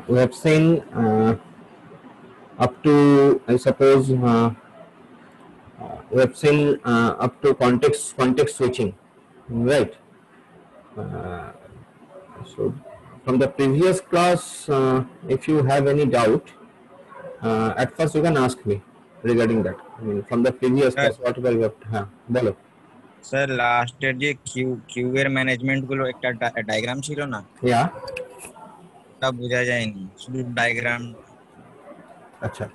we have seen up to, I suppose, we have seen up to context switching, right? So from the previous class, if you have any doubt, at first you can ask me regarding that. I mean, from the previous class, whatever you have, bolo. Sir লাস্টের যে Q এর management গুলো একটা diagram ছিল না, Yeah. তা বোঝা যায়নি, শুধু ডায়াগ্রাম। আচ্ছা,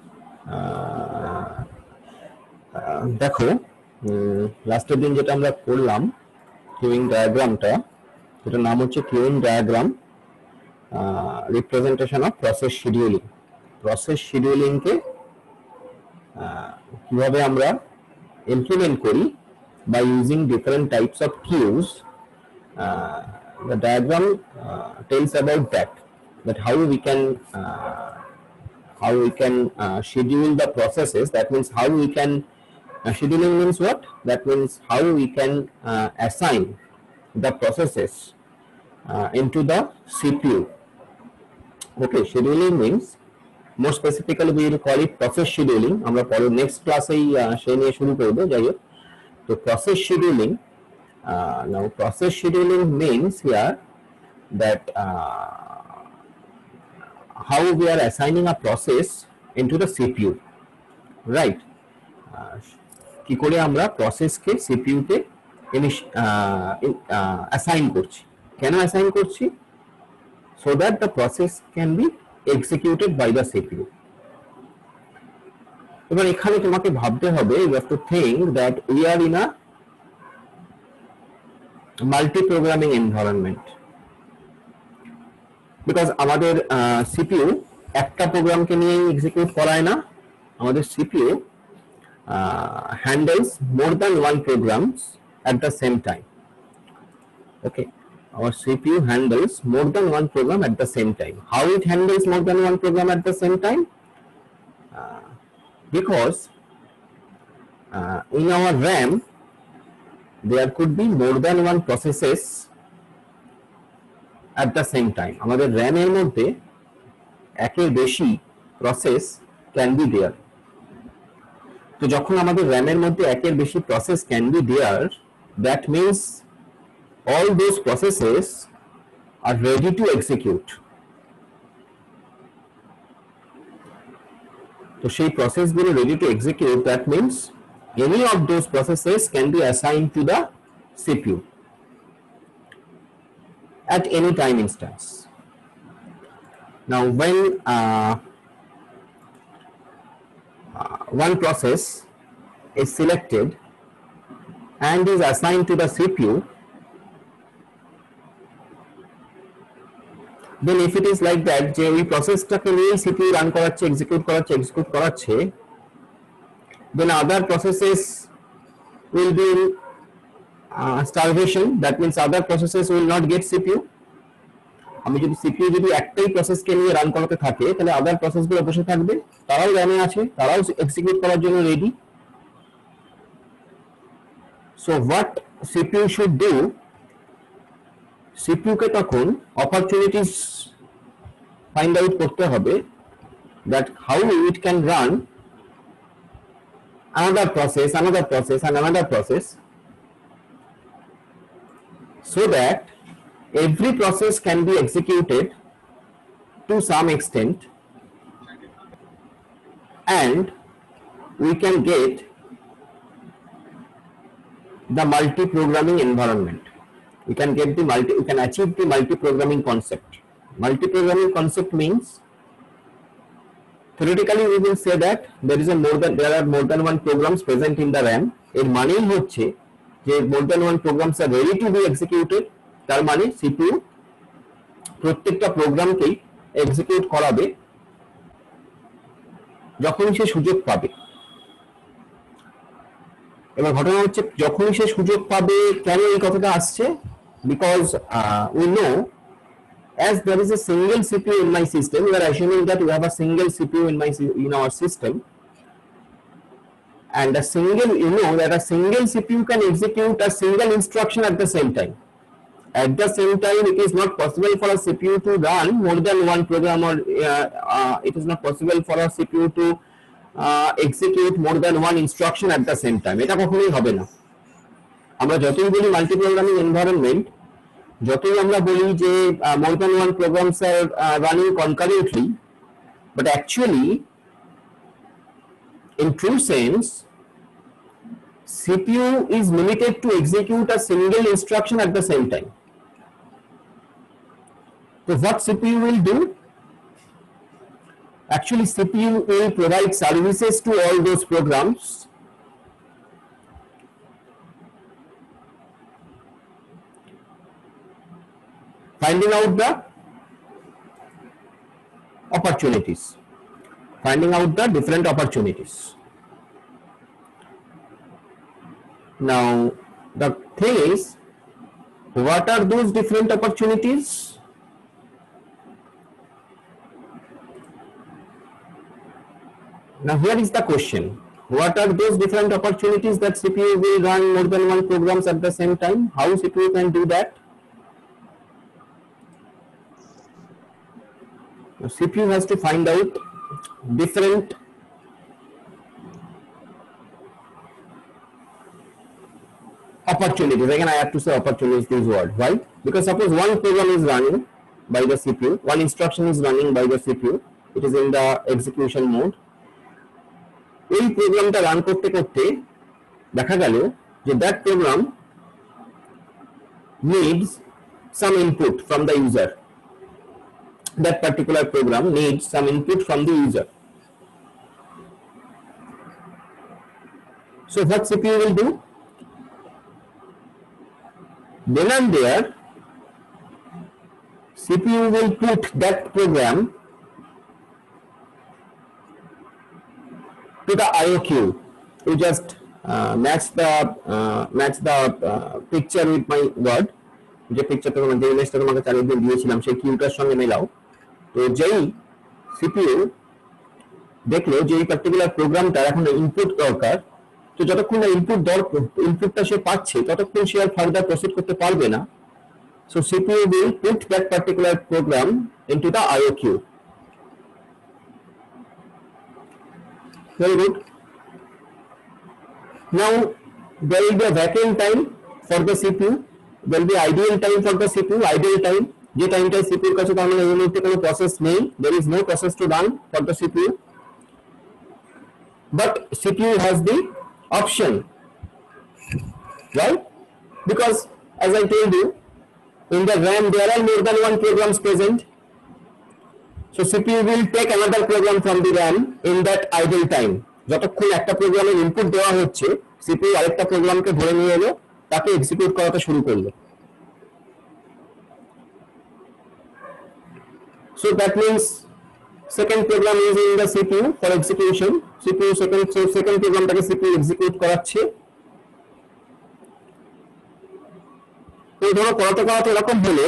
দেখো, লাস্টের দিন যেটা আমরা করলাম কিউইং ডায়াগ্রামটা, সেটার নাম হচ্ছে queuing diagram representation of process scheduling. Process শিডিউলিংকে কিভাবে আমরা ইমপ্লিমেন্ট করি by using different types of queues. The diagram tells about that how we can schedule the processes. That means how we can scheduling means what? That means how we can assign the processes into the CPU. Okay, scheduling means more specifically we will call it process scheduling. আমরা পরে next class এই সেই নিয়ে শুরু করব। যাই হোক, তো process scheduling, now process scheduling means here that how we are assigning a process into the CPU, right? কি করে আমরা প্রসেসকে CPU তে অ্যাসাইন করছি, কেন অ্যাসাইন করছি? so that the process can be executed by the CPU. এবার এখানে তোমাকে ভাবতে হবে, you have to think that we are in a multi-programming environment, because আমাদের CPU একটা প্রোগ্রামকে নিয়ে এক্সিকিউট করায় না, আমাদের CPU handles more than one programs at the same time. Okay, our CPU handles more than one program at the same time. How it handles more than one program at the same time? Because in our RAM there could be more than one processes at the same time. আমাদের RAM এর মধ্যে একের বেশি process can be there. তো যখন আমাদের RAM এর মধ্যে একের বেশি process can be there, that means all those processes are ready to execute. তো সেই প্রসেসগুলো ready to execute, that means any of those processes can be assigned to the CPU at any time instance. Now when one process is selected and is assigned to the CPU, then if it is like that, যে ওই প্রসেসটাকে নিয়ে CPU run করাচ্ছে, execute করাচ্ছে, then other processes will be in starvation. That means other processes will not get CPU. আমি যদি CPU যদি একটাই প্রসেসকে নিয়ে রান করাতে থাকে, তাহলে আদার প্রসেসগুলো বসে থাকবে, তারাও রানে আছে, তারাও এক্সিকিউট করার জন্য ready. So what CPU should do, CPU কে তখন opportunities find out করতে হবে, that how it can run another process and another process, so that every process can be executed to some extent and we can get the multi-programming environment. We can achieve the multi-programming concept. Multi-programming concept means theoretically we will say that there are more than one programs present in the RAM. এর মানেই হচ্ছে যে more than one programs are ready to be executed. তার মানে CPU প্রত্যেকটা প্রোগ্রামকেই execute করাবে যখন সে সুযোগ পাবে। এবার ঘটনা হচ্ছে যখন সে সুযোগ পাবে, কেন এই কথাটা আসছে? Because we know as there is a single CPU in my system, we are assuming that we have a single CPU in our system, and a single, you know that a single CPU can execute a single instruction at the same time. at the same time it is not possible for a CPU to run more than one program, or it is not possible for a CPU to execute more than one instruction at the same time. এটা কখনোই হবে না। আমরা যতই বলি multi programming environment, যতই আমরা বলি যে more than one programs are running concurrently, but actually in true sense CPU is limited to execute a single instruction at the same time. So what CPU will do? Actually CPU will provide services to all those programs finding out the opportunities, finding out the different opportunities. Now the thing is, what are those different opportunities? Now here is the question, what are those different opportunities that CPU will run more than one programs at the same time? How CPU can do that? Now, CPU has to find out different opportunities. Again, I have to say opportunities, this word. Why? Because suppose one program is running by the CPU, one instruction is running by the CPU, it is in the execution mode. এই প্রোগ্রামটা run করতে করতে দেখা গেল যে that program needs some input from the user. That particular program needs some input from the user. So what CPU will do? Then and there, CPU will put that program to the IO queue. You just match the picture with my word. যে পিকচারটা তোমাদের যে ইমেজটা তোমাকে চালিয়ে দিয়ে দিয়েছিলাম সেই কিউটার সঙ্গে মেলাও। তো যেই CPU দেখলো যে এই পার্টিকুলার প্রোগ্রামটা এখন ইনপুট দরকার, তো যতক্ষণ না ইনপুটটা সে পাচ্ছে ততক্ষণ সে আর ফার্দার প্রসিড করতে পারবে না। So CPU will put that particular program into the IO queue. Very good. Now there will be a vacant time for the CPU. There will be ideal time for the CPU. Ideal time, যে টাইমটা CPU এর কাছে তার মানে এই মুহূর্তে কোনো process নেই, there is no process to run for the CPU. But CPU has the option, right? Because as I told you, in the RAM there are more than one programs present. So CPU will take another program from the RAM in that idle time. যতক্ষণ একটা প্রোগ্রামের input দেওয়া হচ্ছে, CPU আরেকটা প্রোগ্রামকে ধরে নিয়ে এলো, তাকে এক্সিকিউট করাটা শুরু করলো। So that means second program is in the CPU for execution. CPU second প্রোগ্রামটাকে CPU execute করাচ্ছে। তো ধরো করাতে এরকম হলো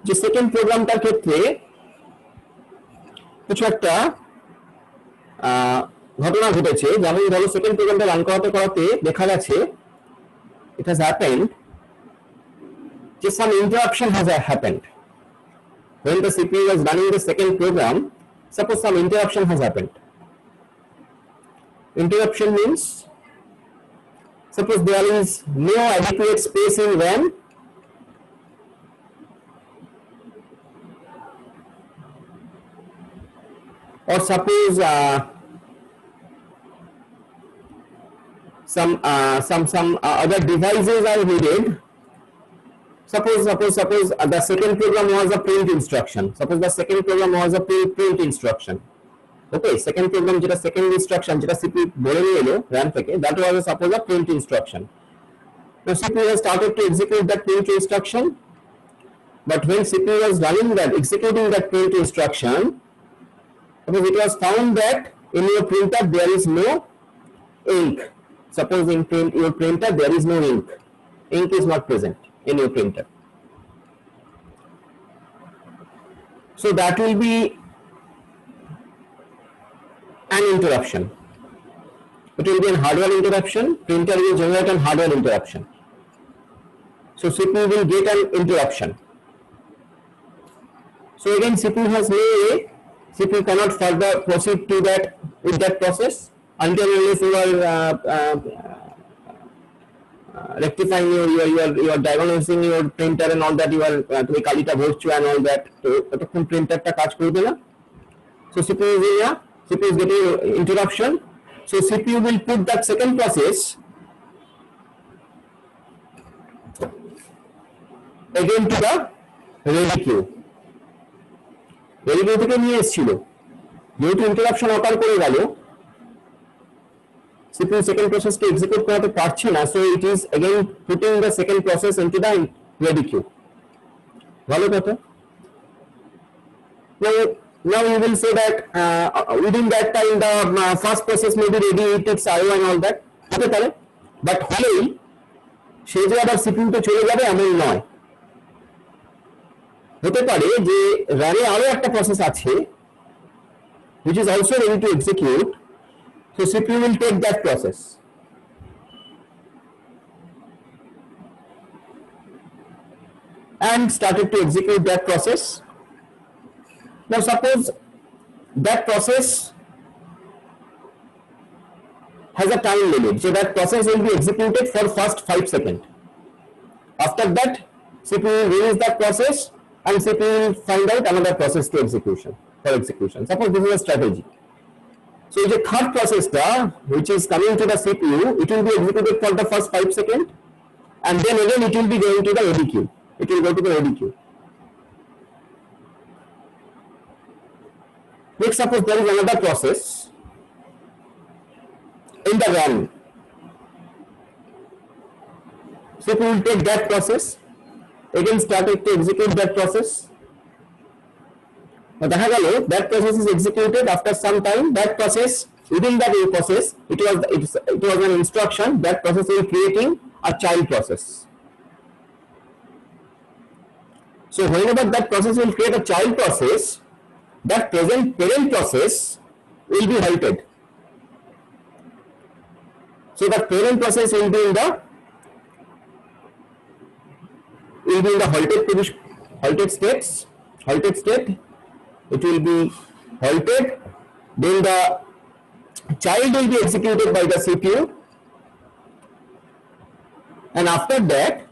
যে সেকেন্ড প্রোগ্রামটার ক্ষেত্রে কিছু একটা ঘটনা ঘটেছে। যেমন ধরো সেকেন্ড প্রোগ্রামটা রান করাতে দেখা গেছে it has happened that some interruption has happened. When the CPU was running the second program, suppose some interruption has happened. Interruption means suppose there is no adequate space in RAM, or suppose some other devices are needed. Suppose the second program was a print instruction. Suppose the second program was a print instruction. Okay, second program যেটা second instruction যেটা CPU বলে নিয়ে এলো RAM থেকে, that was suppose a print instruction. Now CPU has started to execute that print instruction, but when CPU was executing that print instruction, suppose it was found that in your printer there is no ink. Suppose in your printer there is no ink. Ink is not present in your printer. So that will be an interruption. It will be a hardware interruption. Printer will generate a hardware interruption. So CPU will get an interruption. So again, CPU has no way. CPU cannot further proceed to that with that process until unless you are rectifying you are diagnosing your printer and all that. You are তুমি কালিটা ভরছো and all that. তো ততক্ষণ প্রিন্টারটা কাজ করবে না. So CPU is getting interruption. So CPU will put that second process again to the ready queue. Ready queue থেকে নিয়ে এসেছিল, যেহেতু ইন্টারাপশন অকার করে গেল, CPU second process to execute করাতে পারছে না, so it is again putting the second process into the ready queue. ভালো কথা. Now you will say that within that time the first process may be ready, it takes IO and all that. হতে পারে, but হলেই সে যে আবার CPU তে চলে যাবে এমন নয়. হতে পারে যে রানে আরো একটা প্রসেস আছে which is also ready to execute, so CPU will take that process and started to execute that process. Now suppose that process has a time limit, so that process will be executed for first 5 seconds. After that CPU will release that process and CPU will find out another process to execution for execution. Suppose this is a strategy. So the third process which is coming to the CPU, it will be executed for the first 5 seconds and then again it will be going to the ready queue. It will go to the ready queue. Next, suppose there is another process in the RAM. CPU will take that process, again started to execute that process. Now that process is executed. After some time, that process, within that process, it was an instruction. That process is creating a child process. So whenever that process will create a child process, that present parent process will be halted. So the parent process will be in the halted state. It will be halted. Then the child will be executed by the CPU, and after that,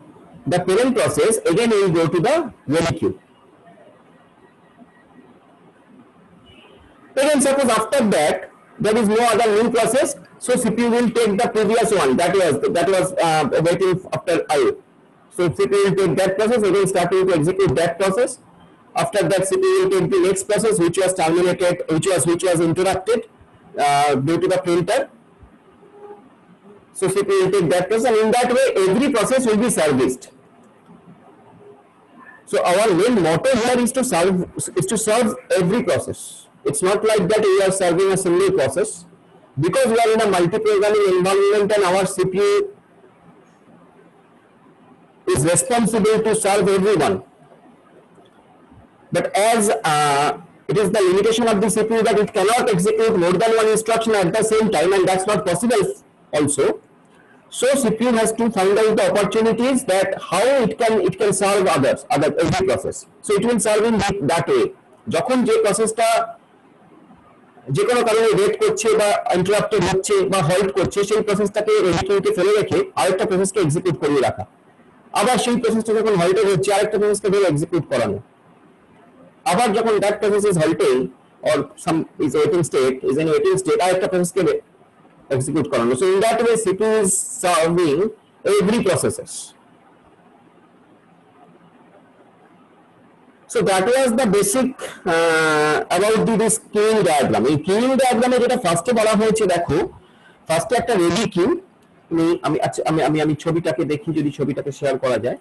the parent process again will go to the ready queue. Again, suppose after that there is no other new process, so CPU will take the previous one that was waiting after IO. So CPU will take that process, again starting to execute that process. After that, CPU will take the next process which was terminated, which was interrupted due to the printer. So CPU will take that process, and in that way every process will be serviced. So our main motto here is to serve every process. It's not like that we are serving a single process, because we are in a multi-programming environment and our CPU is responsible to serve everyone. But as it is the limitation of the CPU that it cannot execute more than one instruction at the same time, and that's not possible also. So CPU has to find out the opportunities that how it can serve every process. So it will serve in that way. যখন যে প্রসেসটা যে কোনো কারণে wait করছে বা interrupted হচ্ছে বা হল্ট করছে, সেই প্রসেসটাকে রেডি কিউতে ফেলে রেখে আরেকটা প্রসেসকে এক্সিকিউট করিয়ে রাখা, আবার সেই প্রসেসটা যখন হল্টেড হচ্ছে আরেকটা প্রসেসকে ধরে এক্সিকিউট করানো, আবার যখন that process is halting or some is waiting state, আরেকটা প্রসেসকে execute করানো. So in that way CPU is serving every processes. So that was the basic about this queuing diagram. এই queuing diagram যেটা ফার্স্টে বলা হয়েছে, দেখো ফার্স্টে একটা রেডি কিউ, আমি ছবিটাকে দেখি, যদি ছবিটাকে শেয়ার করা যায়,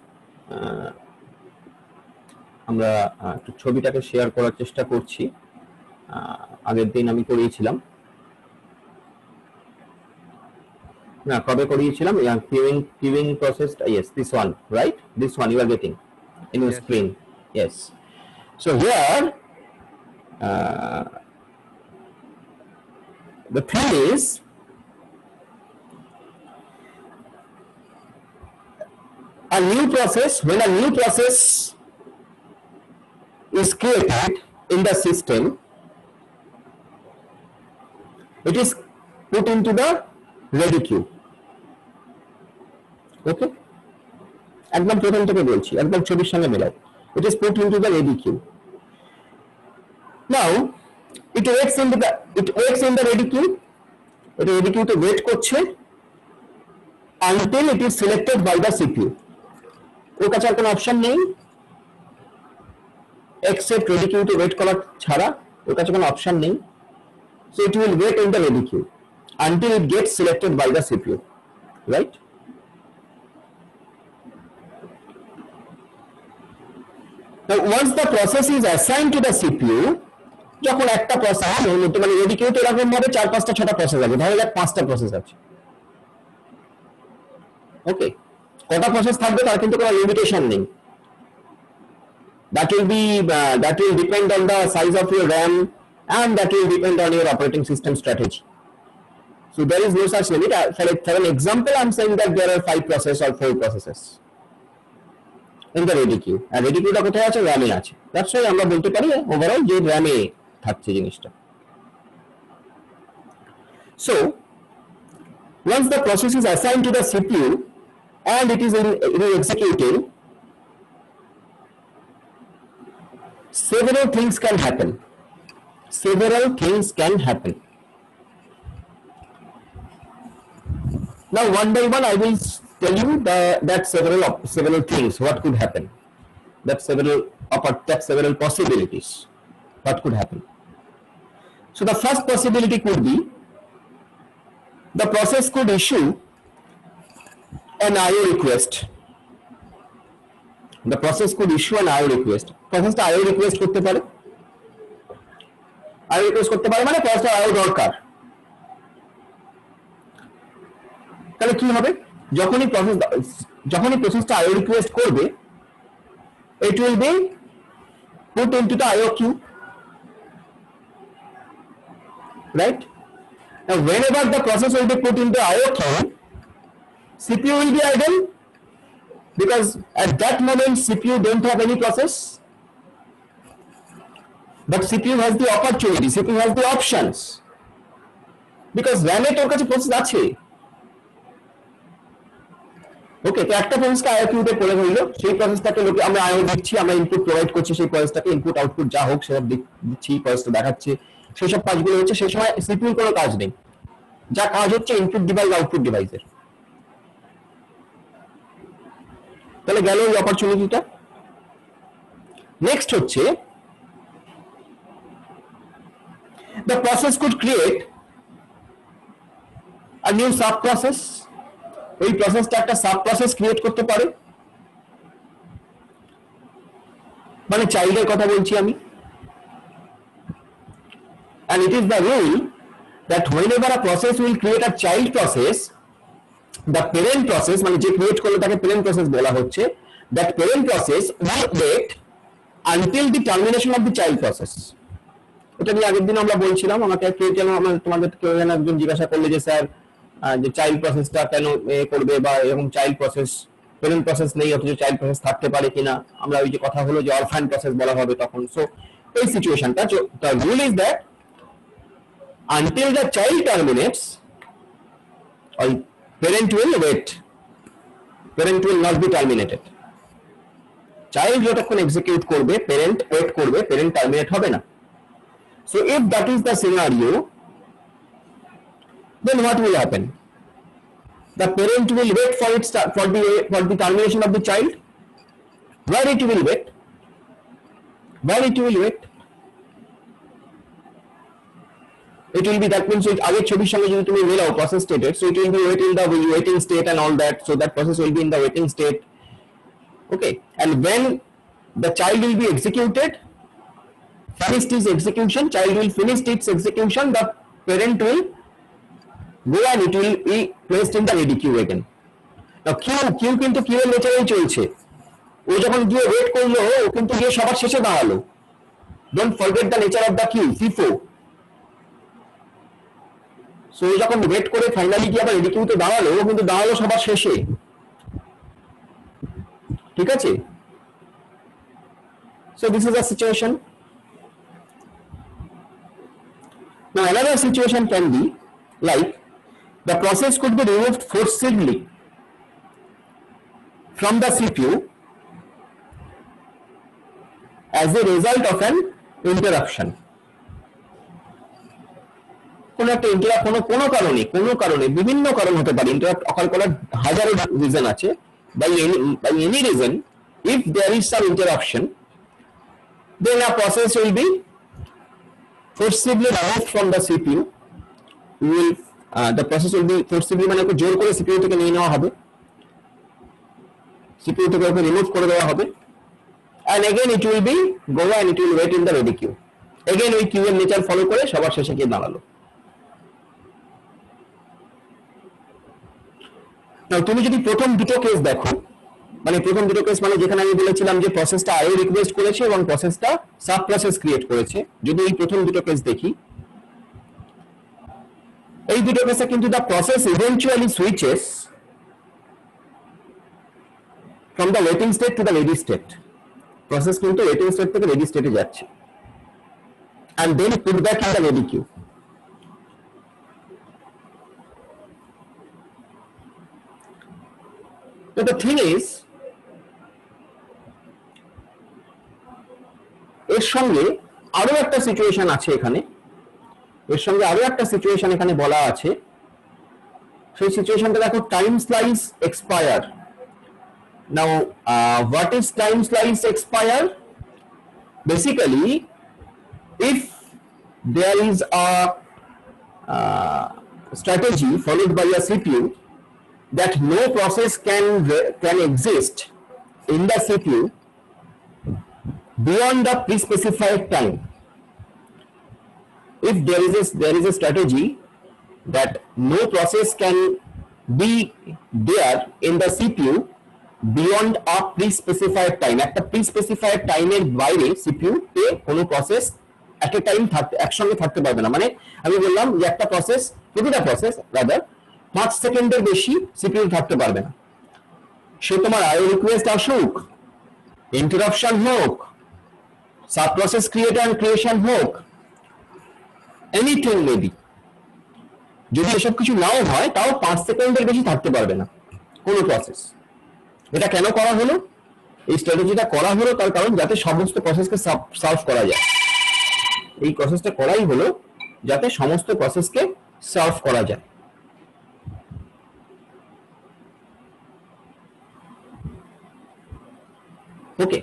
আমরা একটু ছবিটাকে শেয়ার করার চেষ্টা করছি। আগের দিন আমি করিয়েছিলাম, না কবে করিয়েছিলাম, queuing process, yes, this one, right, this one you are getting in your screen. Yes, so here the thing is a new process, when a new process is created in the system, it is put into the ready queue. Okay, একদম প্রথম থেকে বলছি, একদম ছবির সঙ্গে মেলাও। It is put into the ready queue. Now it waits in the ready queue. এটা ready queue তে wait করছে until it is selected by the CPU. ওর কাছে আর কোনো অপশন নেই except ready queue তে wait করা ছাড়া, ওর কাছে কোনো অপশন নেই। So it will wait in the ready queue until it gets selected by the CPU, right? Now once the process is assigned to the CPU, যখন একটা process মানে ready Q তে এরকম ভাবে 4-5টা 6টা প্রসেস আছে, ধরা যাক 5টা প্রসেস আছে। ওকে, কটা প্রসেস থাকবে তার কিন্তু কোনো লিমিটেশন নেই। That will depend on the size of your RAM and that will depend on your operating system strategy. So there is no such limit. For an example, I'm saying that there are 5 processes or 4 processes in the ready queue. And ready queue টা কোথায় আছে? RAM এ আছে। That's why আমরা বলতে পারি overall যে RAM এ থাকছে জিনিসটা। So once the process is assigned to the CPU and it is executing, several things can happen. Now one by one I will tell you that several things what could happen, that several possibilities what could happen. So the first possibility could be the process could issue an IO request. The process could issue an IO request. Process টা IO request করতে পারে। IO request করতে পারে মানে process IO দরকার। তাহলে কি হবে? যখনই প্রসেসটা IO request করবে, it will be put into the IO queue, right? Now whenever the process will be put into IO queue, CPU will be idle because at that moment CPU don't have any process, but CPU has the opportunity, CPU has the options, because RAM এ তোর কাছে process আছে। ওকে, তো একটা প্রসেসটা IO queue তে পড়ে রইলো, সেই প্রসেসটাকে আমরা IO দিচ্ছি, আমরা ইনপুট প্রোভাইড করছি, সেই প্রসেসটাকে ইনপুট আউটপুট যা হোক সেটা দিচ্ছি, প্রসেসটা দেখাচ্ছে, সেই সব কাজগুলো হচ্ছে। সেই সময় CPU কোনো কাজ নেই, যা কাজ হচ্ছে ইনপুট ডিভাইস আউটপুট ডিভাইসের। তাহলে গেল এই অপরচুনিটিটা। নেক্সট হচ্ছে the process could create a new sub process. ওই প্রসেসটা একটা সাব প্রসেস ক্রিয়েট করতে পারে, মানে চাইল্ডের কথা বলছি আমি। and it is the rule that whenever a process will create a child process, the parent process মানে যে ক্রিয়েট করলো তাকে parent process বলা হচ্ছে, that parent process will wait until the termination of the child process. এটা নিয়ে আগের দিন আমরা বলছিলাম, আমাকে তোমাদের কেউ একজন জিজ্ঞাসা করলে যে স্যার যে চাইল্ড প্রসেসটা কেন করবে, বা এরকম চাইল্ড প্রসেস প্যারেন্ট প্রসেস নেই অথচ চাইল্ড প্রসেস থাকতে পারে কিনা, আমরা ওই যে কথা হলো যে অরফান প্রসেস বলা হবে তখন। সো এই সিচুয়েশনটা, the rule is that until the child terminates, or parent will wait, parent will not be terminated. Child যতক্ষণ এক্সিকিউট করবে প্যারেন্ট ওয়েট করবে, প্যারেন্ট টার্মিনেট হবে না। So if that is the scenario, then what will happen? The parent will wait for the termination of the child. Where it will wait? It will be, that means আগের ছবির সঙ্গে যদি তুমি মেলাও process stated, so it will be wait in the waiting state and all that, so that process will be in the waiting state. Okay, and when the child will be executed, finished its execution, child will finish its execution, the parent will go and it will be placed in the ready queue again. Now queue কিন্তু queue এর নেচারেই চলছে, ও যখন গিয়ে wait করলো ও কিন্তু গিয়ে সবার শেষে দাঁড়ালো। Don't forget the nature of the queue, FIFO. So যখন ওয়েট করে ফাইনালি গিয়ে আবার রেডি কিউতে দাঁড়ালো, ও কিন্তু দাঁড়ালো সবার শেষে। ঠিক আছে? So this is a situation. Now another situation can be like the process could be removed forcibly from the CPU as a result of an interruption. কোনো একটা ইন্টারাপ্ট কোনো কারণে বিভিন্ন কারণ হতে পারে, ইন্টারাপ্ট অকার করার হাজারো রিজন আছে। by any reason, if there is some interruption, then a process will be forcibly removed from the CPU. The process will be forcibly মানে জোর করে CPU থেকে নিয়ে নেওয়া হবে, CPU থেকে ওকে রিমুভ করে দেওয়া হবে, and again it will be go and it will wait in the ready queue. Again ওই queue এর নেচার ফলো করে সবার শেষে গিয়ে দাঁড়ালো। Now তুমি যদি প্রথম দুটো কেস দেখো, মানে প্রথম দুটো কেস মানে যেখানে আমি বলেছিলাম যে প্রসেসটা আইও রিকোয়েস্ট করেছে এবং প্রসেসটা সাব প্রসেস ক্রিয়েট করেছে, যদি এই প্রথম দুটো কেস দেখি, এই দুটো কেসে কিন্তু the process eventually switches from the waiting state to the ready state. Process কিন্তু waiting state থেকে ready state এ যাচ্ছে and then put back in the ready queue. So the thing is, এর সঙ্গে আরো একটা সিচুয়েশন আছে এখানে, এর সঙ্গে আরো একটা সিচুয়েশন এখানে বলা আছে। সেই সিচুয়েশনটা দেখো, time slice expire. Now what is time slice expire? Basically if there is a strategy followed by a CPU that no process can exist in the CPU beyond the pre-specified time. If there is a strategy that no process can be there in the CPU beyond a pre-specified time, একটা pre-specified time এর বাইরে CPU তে কোনো process at a time একসঙ্গে থাকতে পারবে না। মানে আমি বললাম যে একটা প্রসেস, প্রতিটা প্রসেস রাদার 5 সেকেন্ডের বেশি CPU থাকতে পারবে না। সে তোমার আইও রিকোয়েস্ট আসুক, ইন্টারাপশন হোক, সাব প্রসেস ক্রিয়েশন হোক, এনিথিং মেবি, যদি এসব কিছু নাও হয় তাও 5 সেকেন্ডের বেশি থাকতে পারবে না কোনো প্রসেস। এটা কেন করা হলো? এই স্ট্র্যাটেজিটা করা হলো তার কারণ যাতে সমস্ত প্রসেসকে সার্ভ করা যায়। এই প্রসেসটা করাই হলো যাতে সমস্ত প্রসেসকে সার্ভ করা যায়। ওকে,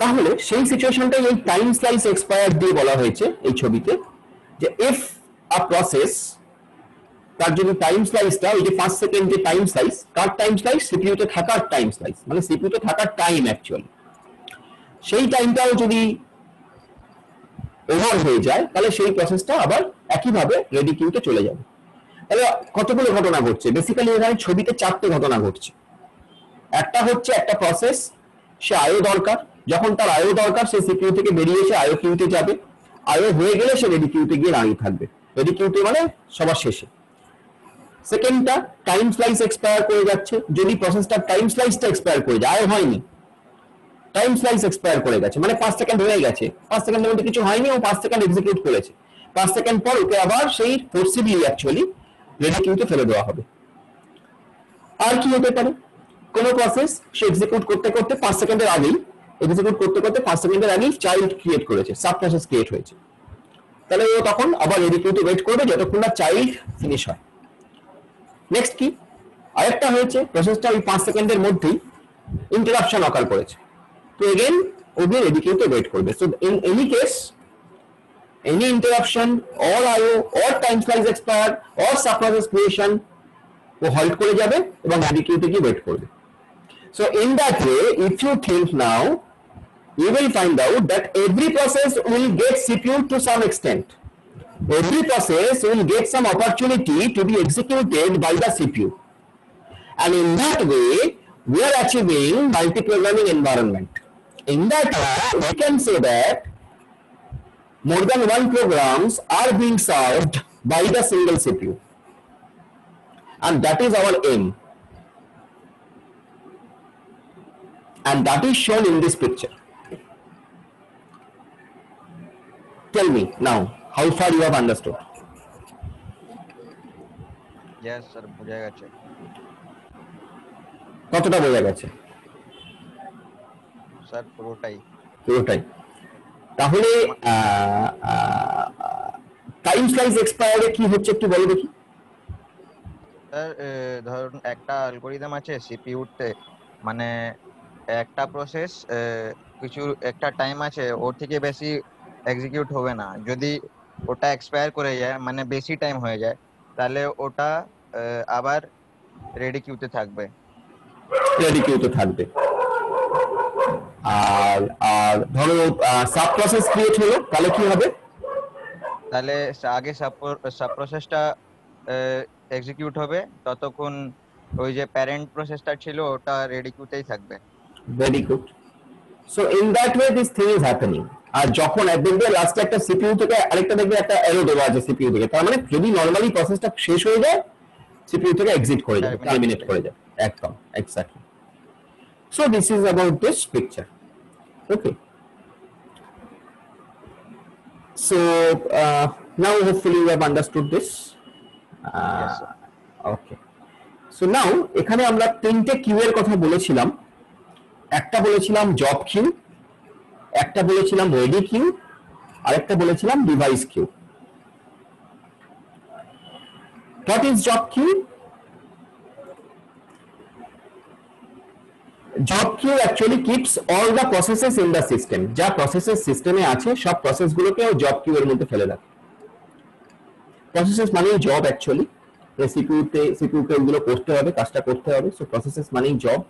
তাহলে সেই সিচুয়েশনটাই এই টাইম স্লাইস এক্সপায়ার দিয়ে বলা হয়েছে এই ছবিতে, যে ইফ আ প্রসেস, তার যদি টাইম স্লাইসটা ওই যে 5 সেকেন্ডের টাইম স্লাইস, কার টাইম স্লাইস? সিপিইউ তে থাকার টাইম স্লাইস, মানে সিপিইউ তে থাকার টাইম অ্যাকচুয়ালি, সেই টাইমটাও যদি ওভার হয়ে যায় তাহলে সেই প্রসেসটা আবার একইভাবে রেডি কিউতে চলে যাবে। তাহলে কতগুলো ঘটনা ঘটছে? বেসিক্যালি এখানে ছবিতে 4টে ঘটনা ঘটছে। একটা হচ্ছে একটা প্রসেস, সে আইও দরকার, যখন তার আইও দরকার সে সিপিইউ থেকে বেরিয়ে এসে আইও কিউতে যাবে, আইও হয়ে গেলে সে রেডি কিউতে গিয়ে দাঁড়িয়ে থাকবে, রেডি কিউতে মানে সবার শেষে। সেকেন্ডটা টাইম স্লাইস এক্সপায়ার করে যাচ্ছে, যদি প্রসেসটা টাইম স্লাইসটা এক্সপায়ার করে যায়, আইও হয়নি, টাইম স্লাইস এক্সপায়ার করে গেছে, মানে 5 সেকেন্ড হয়ে গেছে, 5 সেকেন্ডের মধ্যে কিছু হয়নি, ও 5 সেকেন্ড এক্সিকিউট করেছে, 5 সেকেন্ড পর ওকে আবার সেই ফোর্সিবলি অ্যাকচুয়ালি রেডি কিউতে ফেলে দেওয়া হবে। আর কি হতে পারে? কোনো প্রসেস সে এক্সিকিউট করতে করতে 5 সেকেন্ডের আগেই, এক্সিকিউট করতে করতে 5 সেকেন্ডের আগেই চাইল্ড ক্রিয়েট করেছে, সাব প্রসেস ক্রিয়েট হয়েছে, তাহলে ও তখন আবার রেডি কিউতে ওয়েট করবে যতক্ষণ না চাইল্ড ফিনিশ হয়। নেক্সট কি? আরেকটা হয়েছে প্রসেসটা ওই 5 সেকেন্ডের মধ্যেই ইন্টারাপশন অকার করেছে, তো এগেইন ওকে রেডি কিউতে ওয়েট করবে। So in any case, any interruption or IO or time slice expire or sub process creation ও হল্ট করে যাবে এবং রেডি কিউতে গিয়ে ওয়েট করবে। So in that way, if you think now, you will find out that every process will get CPU to some extent. Every process will get some opportunity to be executed by the CPU, and in that way we are achieving multi-programming environment. In that way, we can say that more than one programs are being served by the single CPU, and that is our aim. and that is shown in this picture. Tell me now how far you have understood. Yes sir, বোঝা গেছে। কতটা বোঝা গেছে? Sir পুরোটাই। পুরোটাই। তাহলে time slice এক্সপায়ারে কি হচ্ছে একটু বলো দেখি। স্যার ধরুন একটা অ্যালগরিদম আছে সিপিইউতে, মানে একটা প্রসেস কিছু একটা টাইম আছে, ওর থেকে বেশি এক্সিকিউট হবে না। যদি ওটা এক্সপায়ার করে যায়, মানে বেশি টাইম হয়ে যায়, তাহলে ওটা আবার রেডি কিউতে থাকবে। রেডি কিউতে থাকবে। আর আর ধরো সাব প্রসেস ক্রিয়েট হলো, তাহলে কি হবে? তাহলে আগে সাব প্রসেসটা এক্সিকিউট হবে, ততক্ষণ ওই যে প্যারেন্ট প্রসেসটা ছিল ওটা রেডি কিউতেই থাকবে। Very good. So in that way this thing is happening. আর যখন দেখবে লাস্টে একটা সিপিইউ থেকে আরেকটা দেখবে একটা এরর দেওয়া আছে সিপিইউ থেকে, তার মানে যদি নরমালি প্রসেসটা শেষ হয়ে যায় সিপিইউ থেকে এক্সিট করে যাবে, টার্মিনেট করে যাবে। একদম exactly. So this is about this picture. Okay, so now hopefully you have understood this. Yes, sir. Okay, so now এখানে আমরা তিনটে কিউ এর কথা বলেছিলাম। একটা বলেছিলাম জব কিউ, একটা বলেছিলাম রেডি কিউ, আর একটা বলেছিলাম device queue. What is job queue? Job queue actually keeps all the processes in the system. যা প্রসেসেস সিস্টেমে আছে সব প্রসেসগুলোকে ও জব কিউ এর মধ্যে ফেলে রাখে। প্রসেসেস মানেই জব অ্যাকচুয়ালি। সিপিইউতে ওগুলো করতে হবে, কাজটা করতে হবে। সো প্রসেসেস মানেই জব।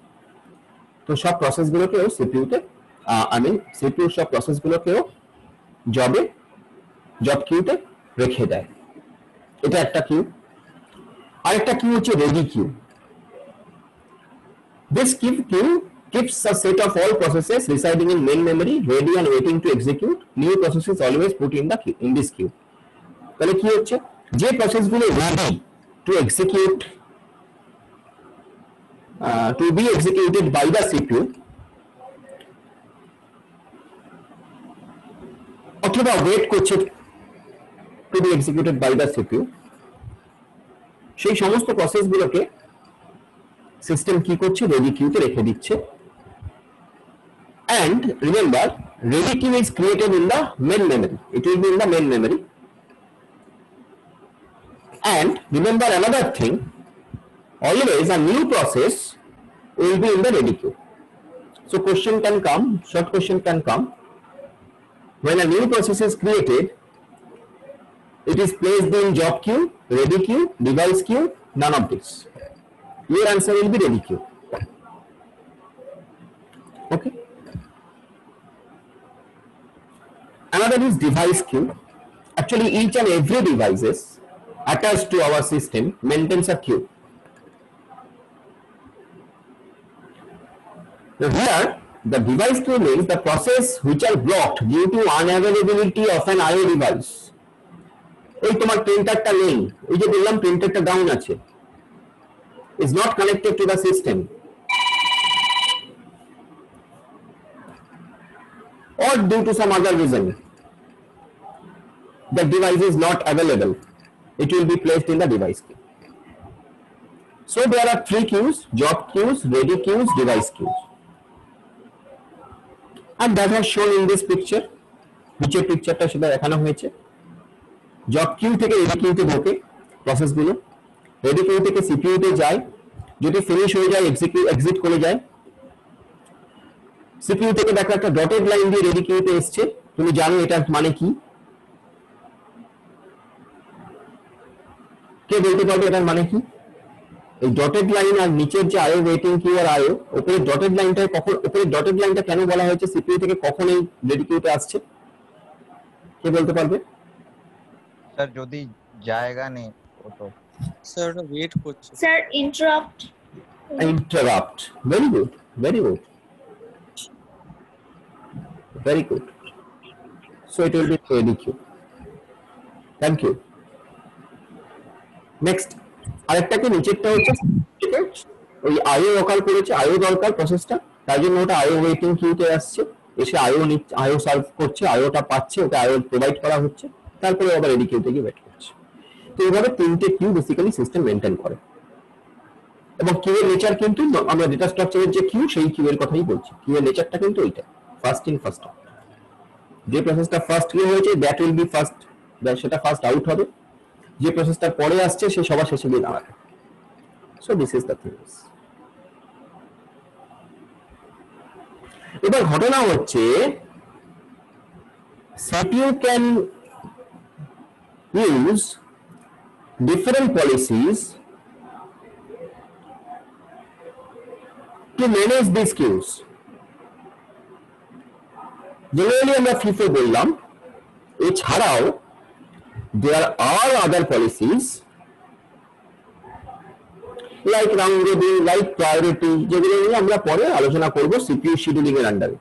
তো সব প্রসেসগুলোকেও সিপিইউতে সিপিইউ সব প্রসেসগুলোকেও জব কিউতে রেখে দেয়। এটা একটা কিউ। আরেকটা কিউ হচ্ছে ready queue. This queue keeps a set of all processes residing in main memory ready and waiting to execute. New processes always put in this queue. তাহলে কি হচ্ছে, যে প্রসেসগুলো ready to execute to be executed by the CPU অথবা wait করছে to be executed by the CPU, সেই সমস্ত প্রসেসগুলোকে system কি করছে, রেডি কিউতে রেখে দিচ্ছে। And remember, ready queue is created in the main memory. It will be in the main memory. And remember another thing, always a new process will be in the ready queue. So question can come, short question can come. When a new process is created, it is placed in job queue, ready queue, device queue, none of this. Your answer will be ready queue. Okay. Another is device queue. Actually, each and every devices attached to our system maintains a queue. Now here, the device queue means the process which are blocked due to unavailability of an IO device. এই তোমার প্রিন্টারটা নেই, ওই যে বললাম প্রিন্টারটা down আছে, is not connected to the system, or due to some other reason the device is not available, it will be placed in the device queue. So there are three queues: job queues, ready queues, device queues, and that has shown in this picture. নিচের পিকচারটা সেটা দেখানো হয়েছে। Job Q থেকে ready কিউতে ঢোকে প্রসেসগুলো, ready Q থেকে সিপিইউতে যায়, যদি ফিনিশ হয়ে যায় এক্সিট করে যায়। সিপিইউ থেকে দেখো একটা ডটেড লাইন দিয়ে রেডি কিউতে এসছে, তুমি জানো এটার মানে কি? কে বলতে পারবে এটার মানে কি? এই ডটেড লাইন আর নিচের যে আইও ওয়েটিং কিউ আর আইও, উপরের ডটেড লাইনটা কখন, উপরের ডটেড লাইনটা কেন বলা হয়েছে সিপিইউ থেকে কখন এই রেডি কিউতে আসছে? কে বলতে পারবে? স্যার যদি জায়গা নেই তো স্যার ওটা ওয়েট করছে। Sir, interrupt. Interrupt. Very good. Very good. Very good. So it will be ready queue. Thank you. Next. আরেকটা কি নিচেরটা হচ্ছে ওই আইও লোকাল করেছে, আইও দরকার প্রসেসটা, তার জন্য ওটা আইও ওয়েটিং কিউতে আসছে, এসে আইও সার্ভ করছে, আইওটা পাচ্ছে, ওকে আইও প্রোভাইড করা হচ্ছে, তারপরে আবার রেডি কিউতে গিয়ে ওয়েট করছে। তো এইভাবে 3টে কিউ বেসিক্যালি সিস্টেম মেনটেন করে। এবং কিউ এর নেচার কিন্তু আমরা ডেটা স্ট্রাকচারের যে কিউ, সেই কিউ এর কথাই বলছি। কিউ এর নেচারটা কিন্তু এইটা, ফার্স্ট ইন ফার্স্ট আউট। যে প্রসেসটা ফার্স্ট কিউ হয়েছে দ্যাট উইল বি ফার্স্ট, সেটা ফার্স্ট আউট হবে। যে প্রসেসটা পরে আসছে সে সবার শেষে গিয়ে দাঁড়াবে। So this is the things. এবার ঘটনা হচ্ছে CPU can use different policies to manage these queues. Generally আমরা FIFO বললাম, এছাড়াও there are other policies like round robin, like priority, যেগুলো নিয়ে আমরা পরে আলোচনা করব CPU শিডিউলিং এর আন্ডারে।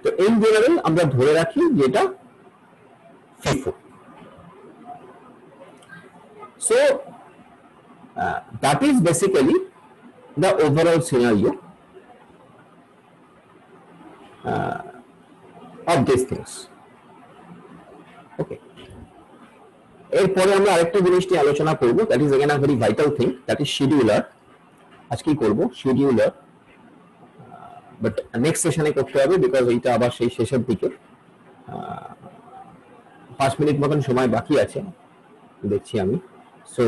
তো in general আমরা ধরে রাখি যেটা FIFO. So that is basically the overall scenario of these things. Okay. এরপরে আমরা আরেকটা জিনিস নিয়ে আলোচনা করব, that is again a very vital thing, that is scheduler. আজকেই করব শিডিউলার, বাট নেক্সট সেশনে করতে হবে বিকজ এইটা আবার সেই শেষের দিকে। 5 মিনিট মতন সময় বাকি আছে দেখছি আমি। So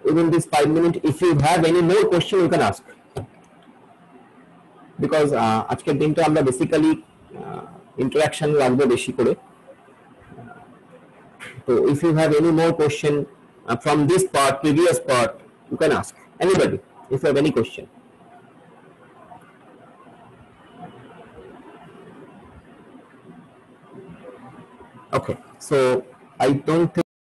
within this 5 minutes, if you have any more question you can ask, because আজকের দিনটা আমরা বেসিক্যালি ইন্টারাকশন রাখবো বেশি করে। So if you have any more question from this part, previous part, you can ask anybody if you have any question. Okay, so I don't think